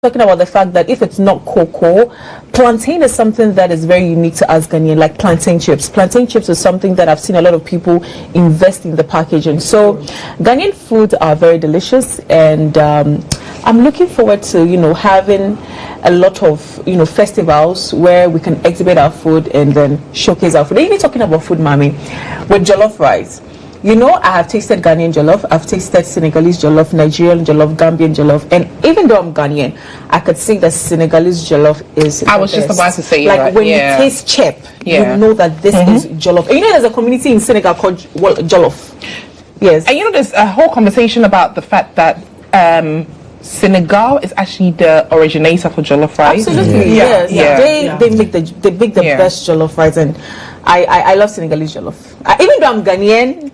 talking about the fact that if it's not cocoa, plantain is something that is very unique to us Ghanaian, like plantain chips. Plantain chips is something that I've seen a lot of people invest in the packaging. So Ghanaian foods are very delicious, and I'm looking forward to, having a lot of, festivals where we can exhibit our food and then showcase our food. Even talking about food, mommy, with jollof rice. I have tasted Ghanaian jollof, I've tasted Senegalese jollof, Nigerian jollof, Gambian jollof, and even though I'm Ghanaian, I could say that Senegalese jollof is I was just about to say like that. When you taste chep, you know that this is jollof. And there's a community in Senegal called jollof. Yes. And there's a whole conversation about the fact that Senegal is actually the originator for jollof rice. Absolutely, yes. They make the best jollof rice, and I love Senegalese jollof. Even though I'm Ghanaian,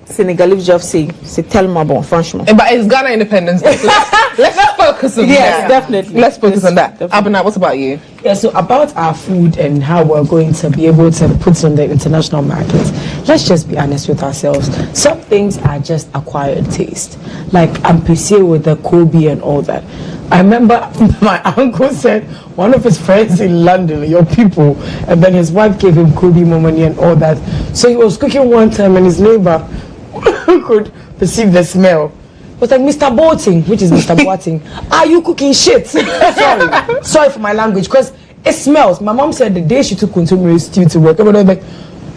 Senegalese jollof, c'est tellement bon, franchement. But it's Ghana independence. Let's focus on that. Yes, definitely. Let's focus on that. Abena, what about you? Yeah, so about our food and how we're going to be able to put it on the international market, let's just be honest with ourselves. Some things are just acquired taste. Like I'm pursuing with the Kobe and all that. I remember my uncle said one of his friends in London, your people, and then his wife gave him Kobe money and all that. So he was cooking one time and his neighbor could perceive the smell. It was like, Mr. Boating, which is Mr. Boating, are you cooking shit? Sorry for my language, because it smells. My mom said the day she took contemporary stew to work, everyone was like,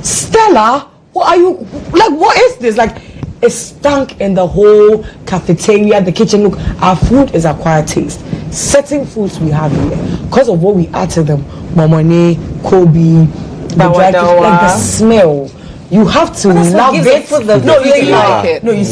Stella, what are you, like, what is this? Like, it stunk in the whole cafeteria, the kitchen. Look, our food is acquired taste. Certain foods we have here, because of what we add to them, momone, Kobe, the dry fish, like the smell. You have to love it. You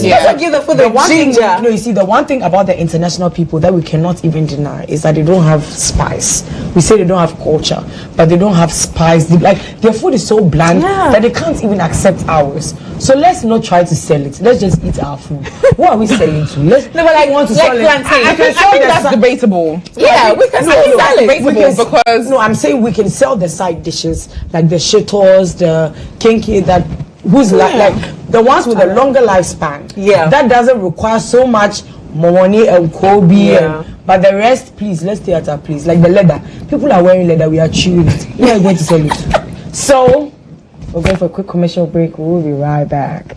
see, the one thing about the international people that we cannot even deny is that they don't have spice. We say they don't have culture, but they don't have spice. Their food is so bland that they can't even accept ours. So let's not try to sell it. Let's just eat our food. What are we selling to? Want to sell it. I think that's debatable. Yeah, we can sell it. Because I'm saying we can sell the side dishes like the shitos, the kinky, like the ones with a longer lifespan. Yeah, that doesn't require so much money and Kobe. But the rest, please, let's stay at our place. Like the leather, people are wearing leather. We are chewing it. We are going to sell it. So we're going for a quick commercial break. We'll be right back.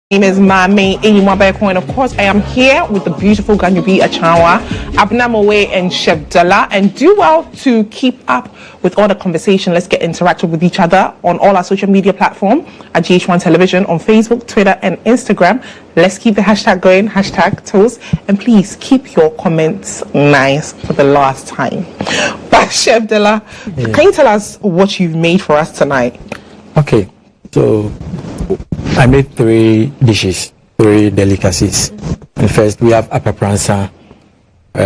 name is Mami Enyimabeko, and of course I am here with the beautiful Ganyobi Achawa, Abnamowe and Chef Della, and do well to keep up with all the conversation. Let's get interactive with each other on all our social media platforms at GHOne Television on Facebook, Twitter and Instagram. Let's keep the hashtag going, hashtag toast, and please keep your comments nice for the last time. But Chef Della, can you tell us what you've made for us tonight? Okay, so I made 3 dishes, 3 delicacies. And first we have apapransa,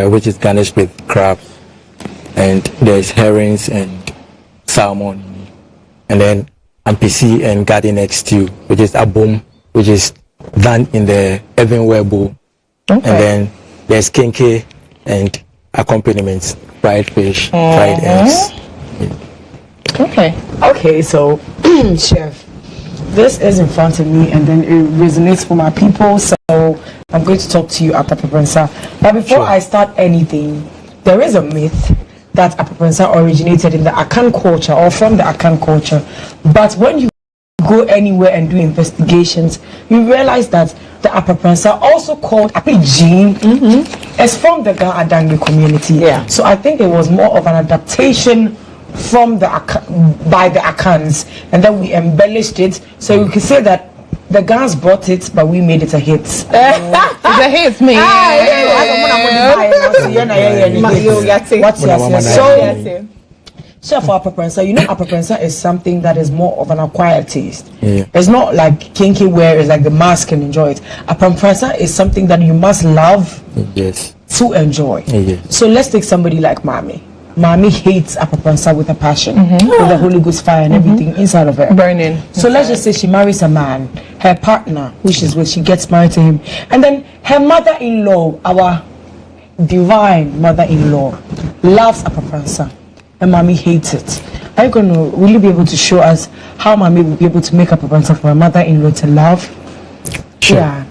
which is garnished with crab, and there's herrings and salmon, and then ampisi and garden egg stew, which is abom, which is done in the earthenware bowl. Okay. And then there's kenke and accompaniments, fried fish, fried eggs. Yeah. Okay, so Chef, this is in front of me, and then it resonates for my people, so I'm going to talk to you after apapransa. But before I start anything, there is a myth that apapransa originated in the Akan culture or from the Akan culture. But when you go anywhere and do investigations, you realize that the apapransa, also called apijin, is from the Ga Adangbe community. Yeah. So I think it was more of an adaptation from by the Akans, and then we embellished it, so we can say that the Gans brought it, but we made it a hit. It's a hit, man. So for apapransa, you know, apapransa is something that is more of an acquired taste. Yeah. It's not like kinky where it's like the mass can enjoy it. Apapransa is something that you must love to enjoy. So let's take somebody like Mami. Mami hates apapransa with a passion, with the Holy Ghost fire and everything inside of her. Burning. So let's just say she marries a man, her partner, which is when she gets married to him, and then her mother-in-law, our divine mother-in-law, loves apapransa, and Mami hates it. Will you be able to show us how Mami will be able to make apapransa for her mother-in-law to love? Sure. Yeah.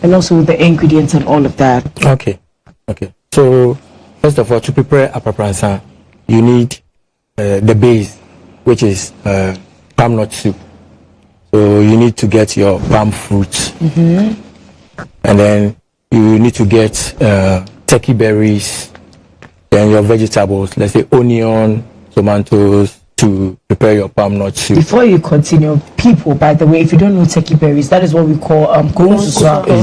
And also with the ingredients and all of that. Okay. So first of all, to prepare apapransa, you need the base, which is palm nut soup. So you need to get your palm fruits, and then you need to get turkey berries, then your vegetables, let's say onion, tomatoes, to prepare your palm nut soup. Before you continue, people, by the way, if you don't know turkey berries, that is what we call kohun.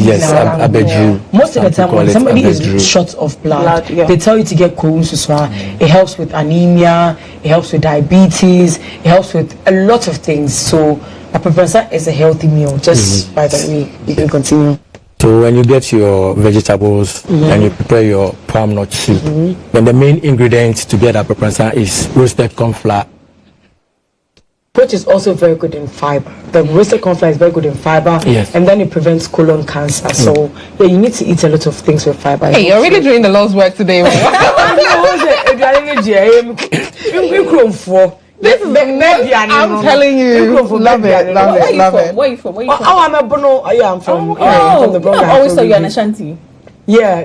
Yes, abeju. Most of the time when somebody is short of blood, they tell you to get kohun suswa. It helps with anemia, it helps with diabetes, it helps with a lot of things. So apapransa is a healthy meal. Just by the way, you can continue. So when you get your vegetables and you prepare your palm nut soup, then the main ingredient to get apapransa is roasted corn flour, which is also very good in fiber. The roasted corn flour is very good in fiber, and then it prevents colon cancer. So you need to eat a lot of things with fiber. Hey, you're really doing the Lord's work today. This is I'm telling you, love it. Where are you from? Oh, I'm from the Bronx. I always thought you were an Ashanti. Yeah.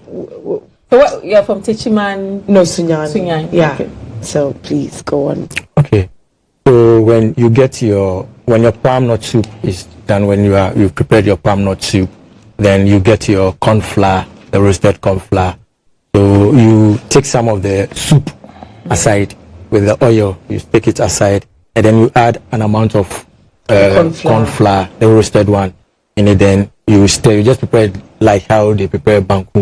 So what? You're from Techiman? No, Sunyan. Yeah. Okay. So please go on. Okay. So when your palm nut soup is done, when you've prepared your palm nut soup, then you get your corn flour, the roasted corn flour. So you take some of the soup aside with the oil. You take it aside, and then you add an amount of corn flour, the roasted one, in it. Then you stir. You just prepare it like how they prepare banku.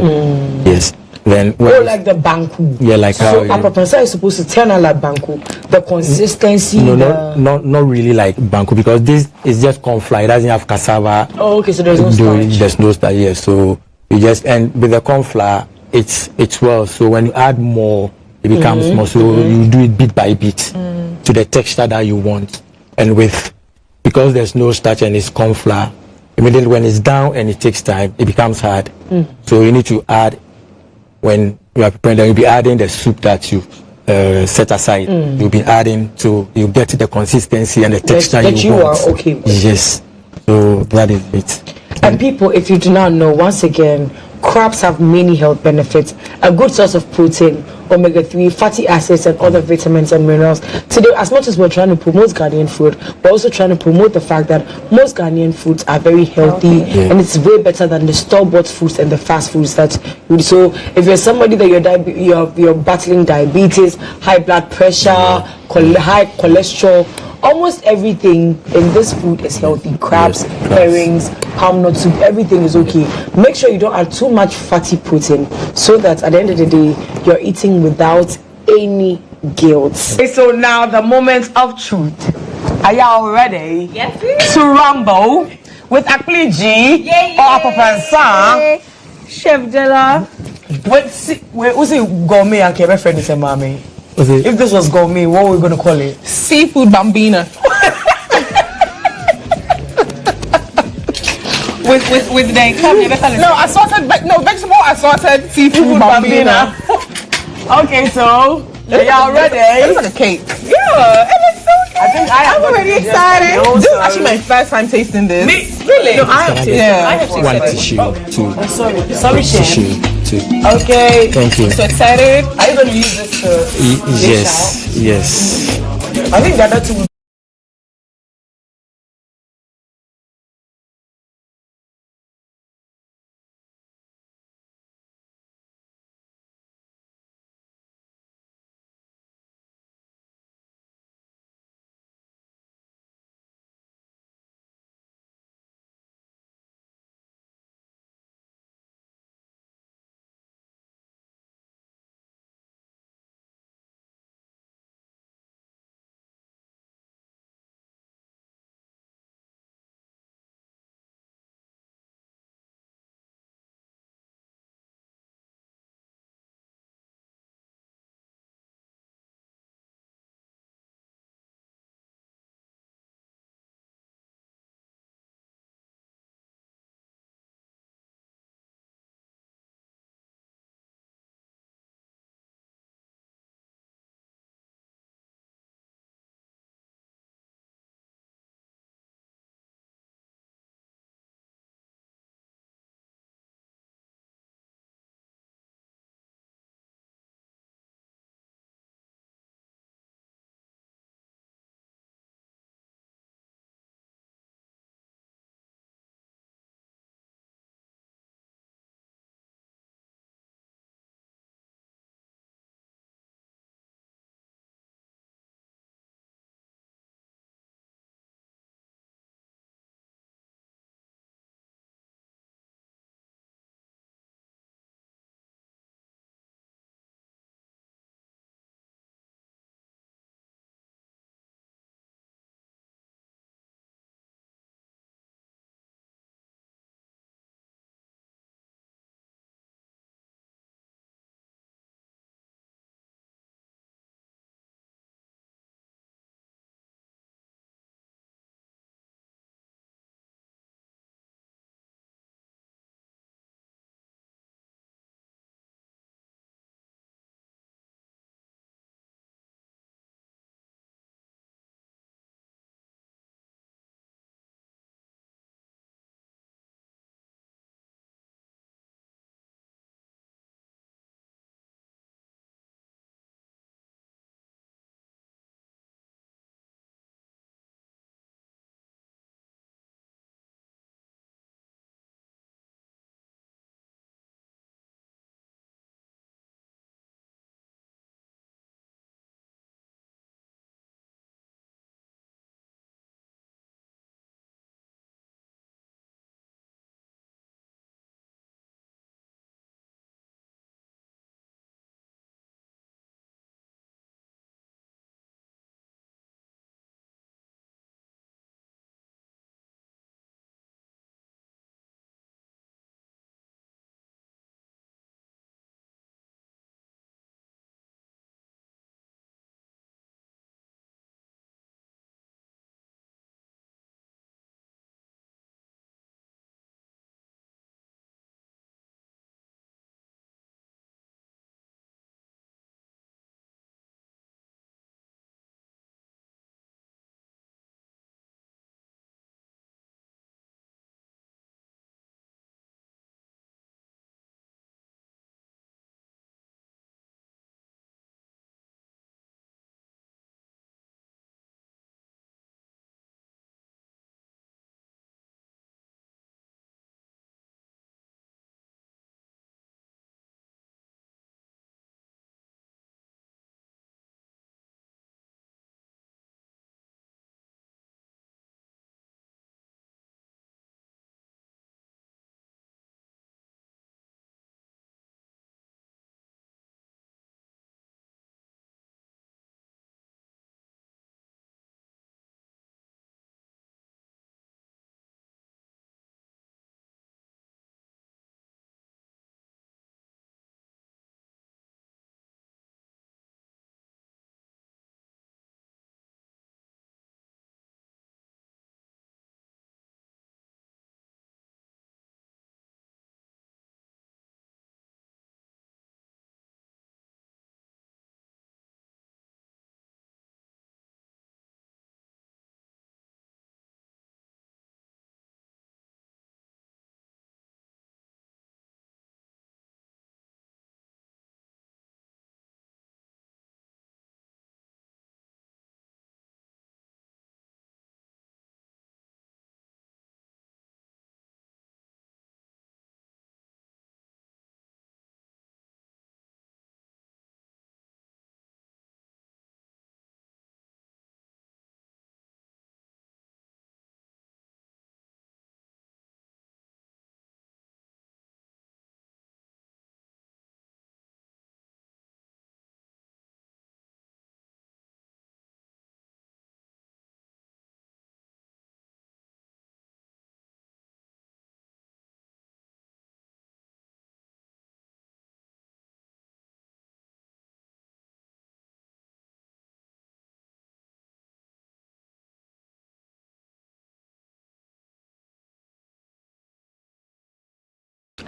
Yes. Then like the banku. Yeah, like so how apapransa is supposed to turn out like banku. The consistency. No, not really like banku, because this is just corn flour. It doesn't have cassava. Oh, okay. So there's no starch. There's no starch. Yeah. So you just, and with the corn flour, it's well. So when you add more, it becomes more. So you do it bit by bit to the texture that you want. And because there's no starch and it's corn flour, immediately when it's down and it takes time, it becomes hard. So you need to add. When you are preparing, you'll be adding the soup that you set aside. You'll be adding to you get the consistency and the texture that you want. are okay with. Yes. So that is it. And people, if you do not know, once again, crabs have many health benefits. A good source of protein, omega-3, fatty acids, and other vitamins and minerals. Today, as much as we're trying to promote Ghanaian food, we're also trying to promote the fact that most Ghanaian foods are very healthy, and it's way better than the store-bought foods and the fast foods that you. So, if you're somebody that you're battling diabetes, high blood pressure, high cholesterol, almost everything in this food is healthy. Crabs, herrings, palm nut soup, everything is okay. Make sure you don't add too much fatty protein so that at the end of the day, you're eating without any guilt. Okay, so now the moment of truth. Are y'all ready? Yes. To rumble with Akliji or Apapansa? Chef Della. What's it gourmet and Kebe friend is a mommy? Okay. If this was gourmet, what were we going to call it? Seafood bambina. with the no assorted vegetable assorted seafood bambina. Okay, so are y'all ready? It looks like a cake. Yeah, it looks so good. I think I'm already excited. This is actually my first time tasting this. Really? No, I have tasted. Yeah. I have tasted. One tissue, two. Sorry, Shane. Tissue, two. Okay. Thank you. So excited. Are you going to use this to Yes. I think the other two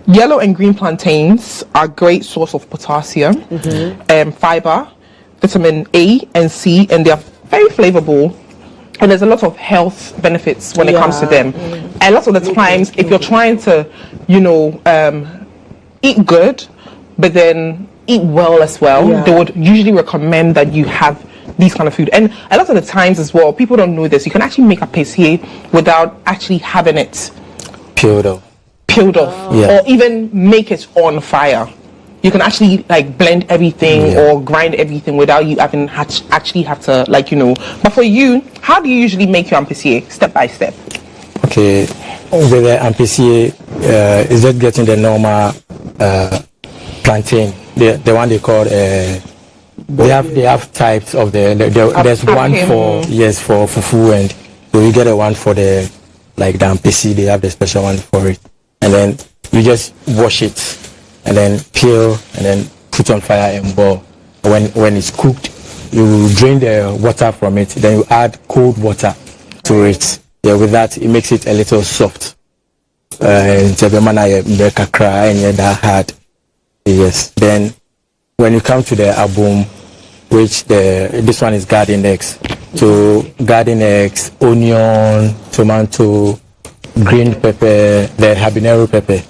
Yellow and green plantains are a great source of potassium, fiber, vitamin A and C, and they are very flavorful. And there's a lot of health benefits when it comes to them. A lot of the times, if you're trying to, eat good, but then eat well as well, they would usually recommend that you have these kind of food. And a lot of the times as well, people don't know this, you can actually make a apicier without actually having it Peeled off. or even make it on fire. You can actually like blend everything or grind everything without you having actually have to But for you, how do you usually make your apicier step by step? Okay, with the MPCA, is just getting the normal plantain, the one they call. They have types of there's one for fufu, and so you get a one for the MPC. They have the special one for it, and then you just wash it and then peel and then put on fire and boil. When it's cooked, you drain the water from it, then you add cold water to it. With that, it makes it a little soft. And that hard. Yes. Then when you come to the abum, which this one is garden eggs. So garden eggs, onion, tomato, green pepper, the habanero pepper,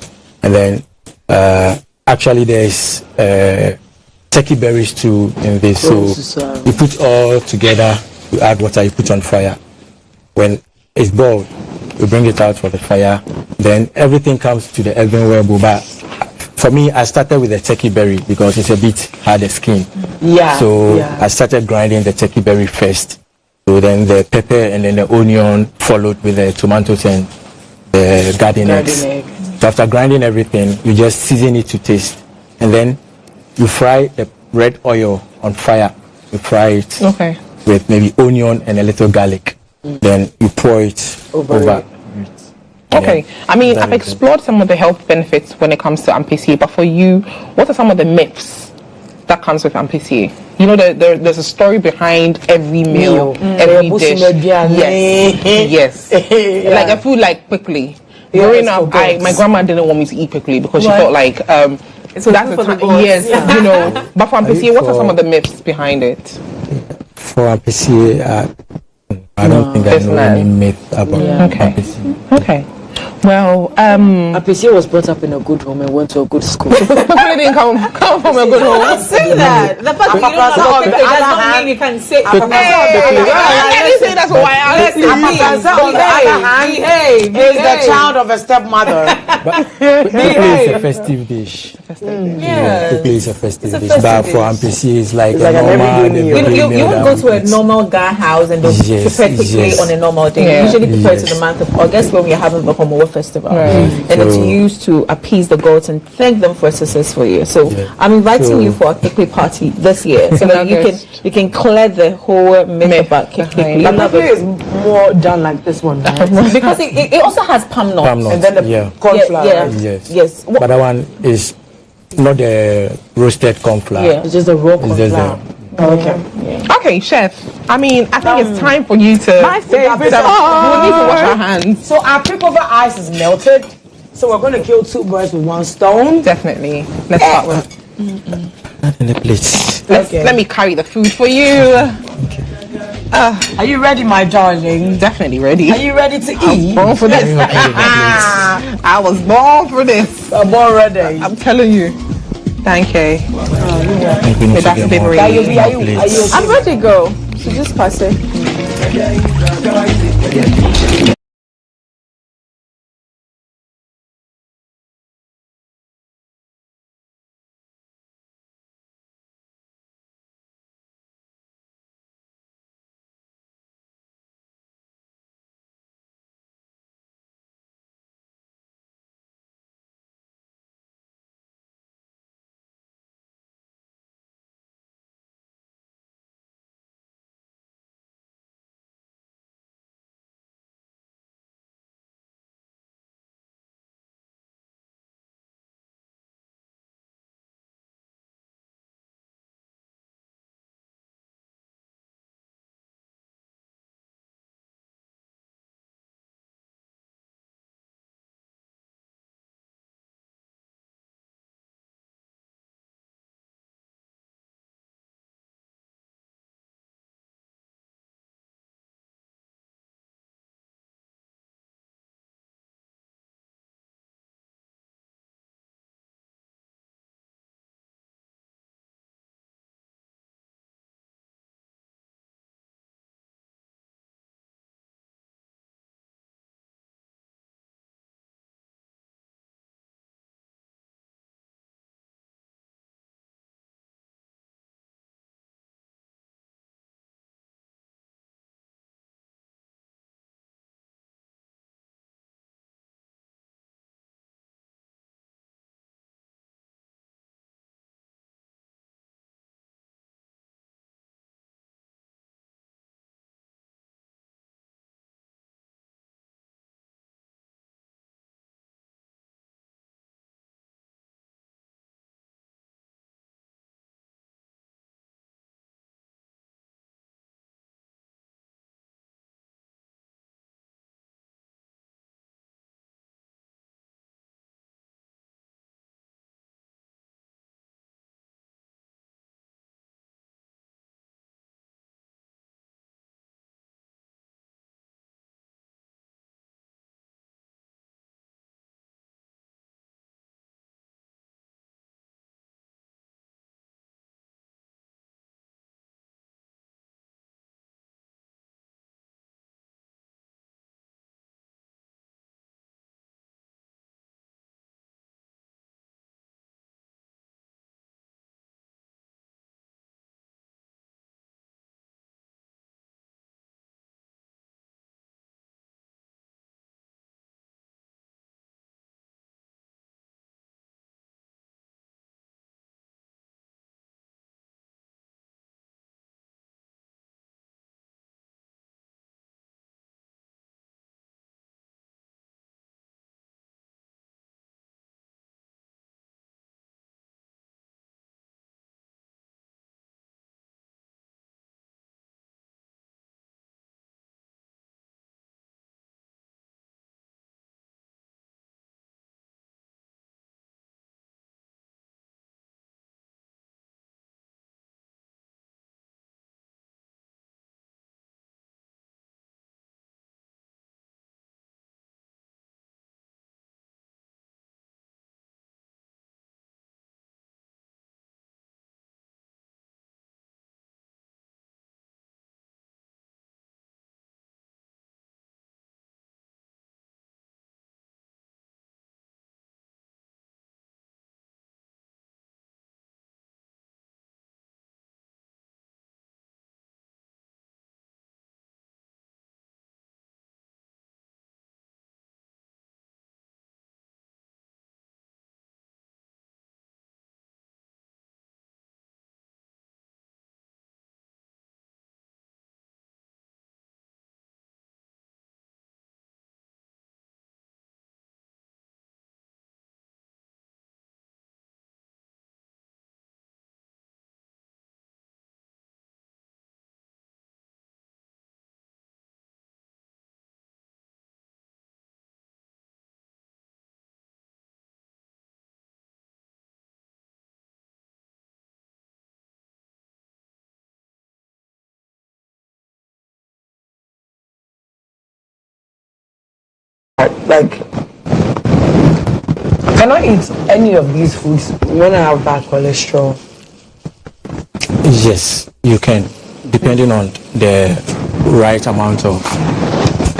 and then actually there's turkey berries too in this. So you put all together, you add water, you put on fire. When it's boiled, you bring it out for the fire. Then everything comes to the oven but for me, I started with the turkey berry because it's a bit harder skin. So I started grinding the turkey berry first. So then the pepper and then the onion followed with the tomatoes and the garden eggs. So after grinding everything, you just season it to taste. And then you fry the red oil on fire. You fry it with maybe onion and a little garlic. Then you pour it over it. Okay, I mean, I've explored some of the health benefits when it comes to MPCA, but for you, what are some of the myths that comes with MPCA? You know, there's a story behind every meal, every dish. Yes. Like a food like quickly. Growing up, my grandma didn't want me to eat quickly because she felt like so that's the time. Yes, But for MPCA, what are some of the myths behind it? For MPCA, I don't think I know any myth about MPCA. Okay. Well, Apicier was brought up in a good home and went to a good school. People didn't come from a good home. I say that. The fact that you don't know it does not mean you can say. I didn't say that's why I On the other hand, is the child of a stepmother. Quickly is a festive dish. Quickly is a festive dish. But for MPC, it's like a normal. You won't go to a normal guy house and they'll prepare quickly on a normal day. Usually prepare it in the month of August when we're having the Homowo festival, and it's used to appease the gods and thank them for a successful year. So I'm inviting you for a kikwi party this year, so that you can clear the whole myth about kikwi. Kikwi is more done like this one, right? Because it also has palm nuts and then the corn flour. Yes. But that one is not the roasted corn flour. It's just the raw corn flour. Okay, chef. I mean, I think it's time for you to. My favorite. We need to wash our hands. So our pricklever ice is melted. So we're going to kill two birds with one stone. Definitely. Let's start with. Not in the plates. Let me carry the food for you. Are you ready, my darling? Definitely ready. Are you ready to eat? Born for this. I was born for this. I'm born ready. I'm telling you. Thank you. That's been really. I'm ready to go. So just pass it. Like, can I eat any of these foods when I have bad cholesterol? Yes, you can, depending on the right amount of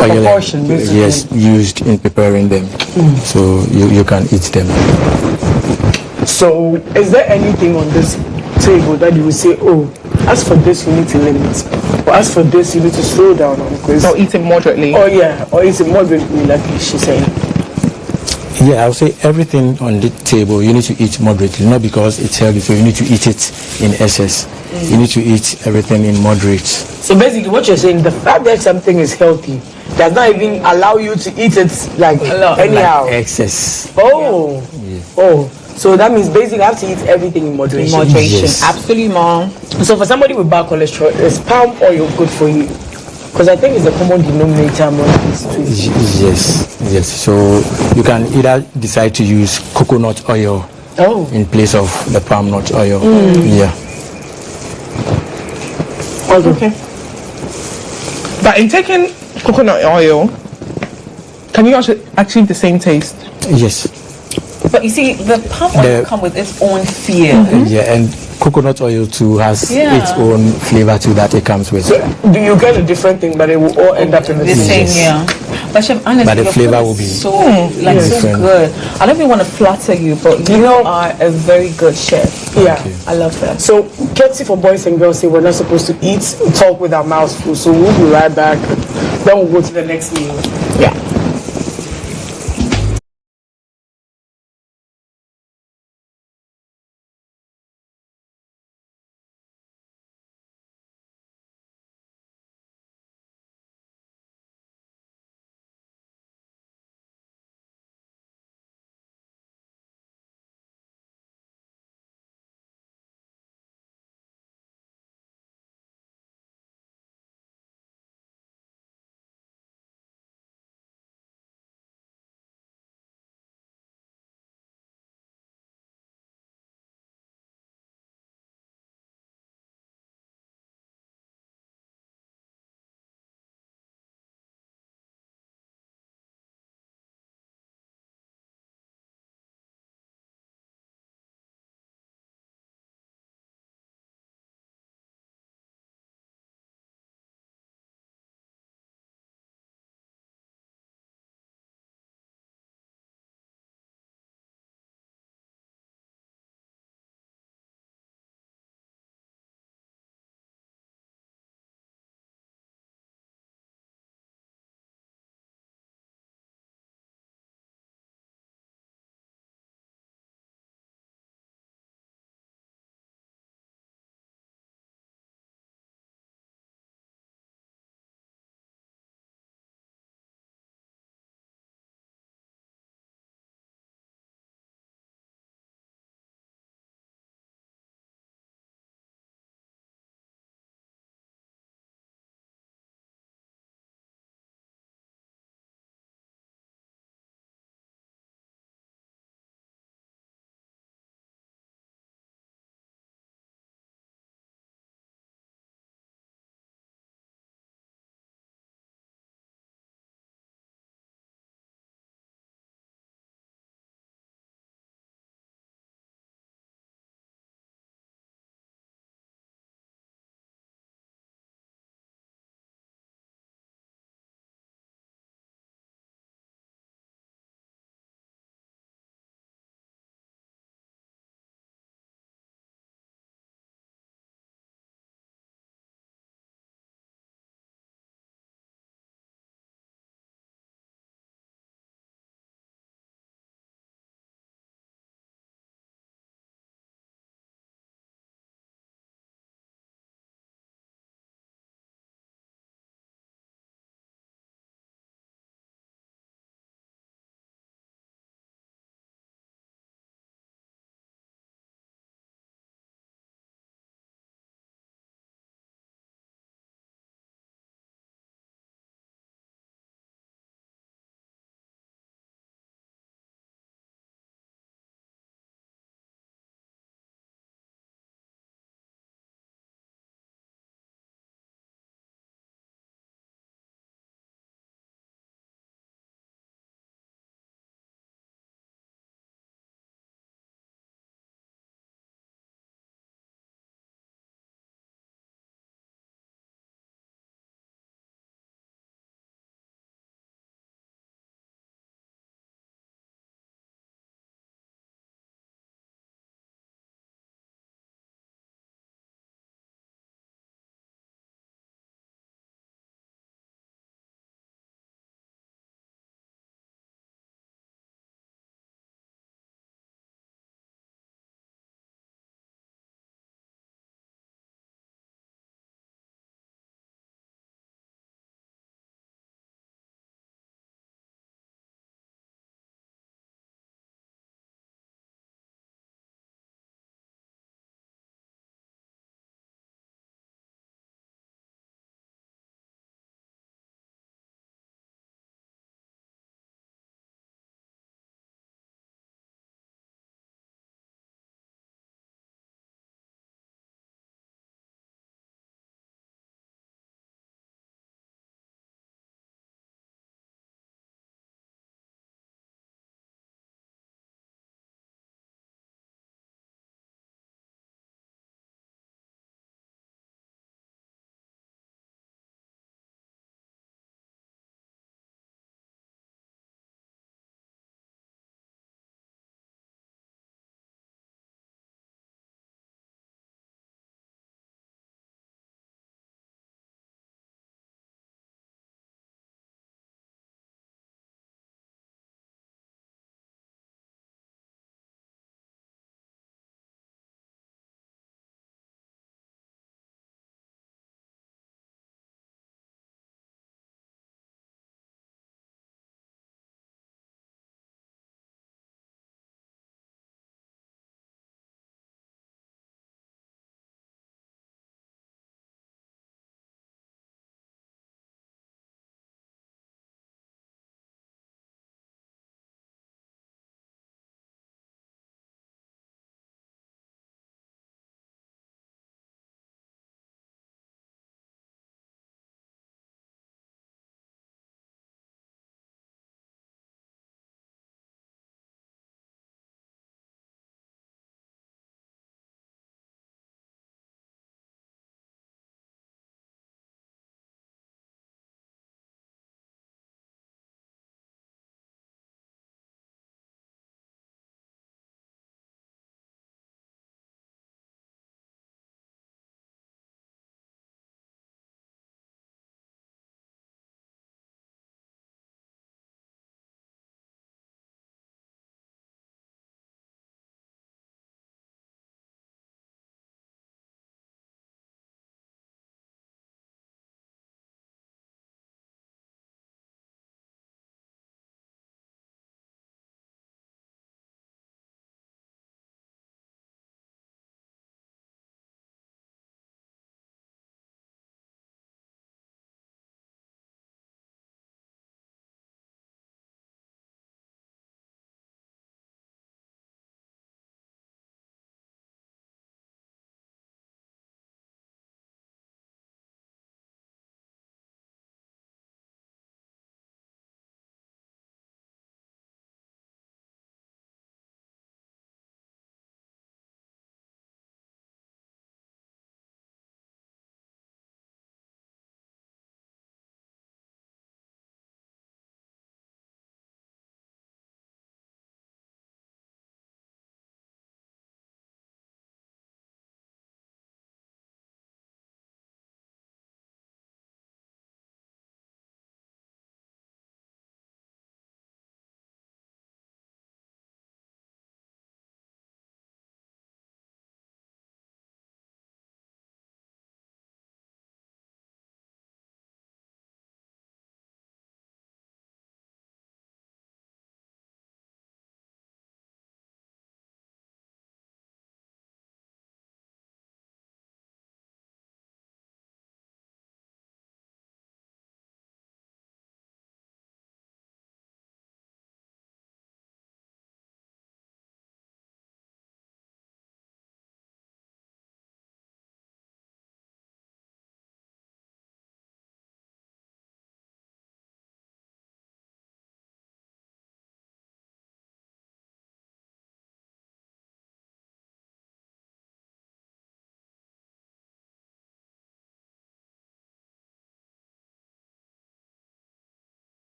oil proportion, basically. yes, used in preparing them. So you can eat them. So, is there anything on this table that you would say, oh, as for this you need to limit, or as for this you need to slow down on? Because, Or eat it moderately. oh yeah, or is it moderately, like she said? Yeah, I would say everything on the table you need to eat moderately, not because it's healthy, so you need to eat it in excess. You need to eat everything in moderate. So basically what you're saying, the fact that something is healthy does not even allow you to eat it like anyhow. Like excess. Oh, oh. So that means basically I have to eat everything in moderation. Moderation. Yes. Absolutely, mom. So for somebody with bad cholesterol, is palm oil good for you? Because I think it's a common denominator among these two. Yes. So you can either decide to use coconut oil in place of the palm nut oil. Yeah. Okay. But in taking coconut oil, can you also achieve the same taste? Yes. But you see, the palm oil come with its own fear. Yeah, and coconut oil too has its own flavor too that it comes with. So do you get a different thing, but it will all end up in the The same. But Chef, honestly, But the your flavor food will is be so so different. good. I don't even want to flatter you, but you are a very good chef. Yeah. I love that. So, courtesy for boys and girls say we're not supposed to talk with our mouths full. So we'll be right back. Then we'll go to the next meal. Yeah.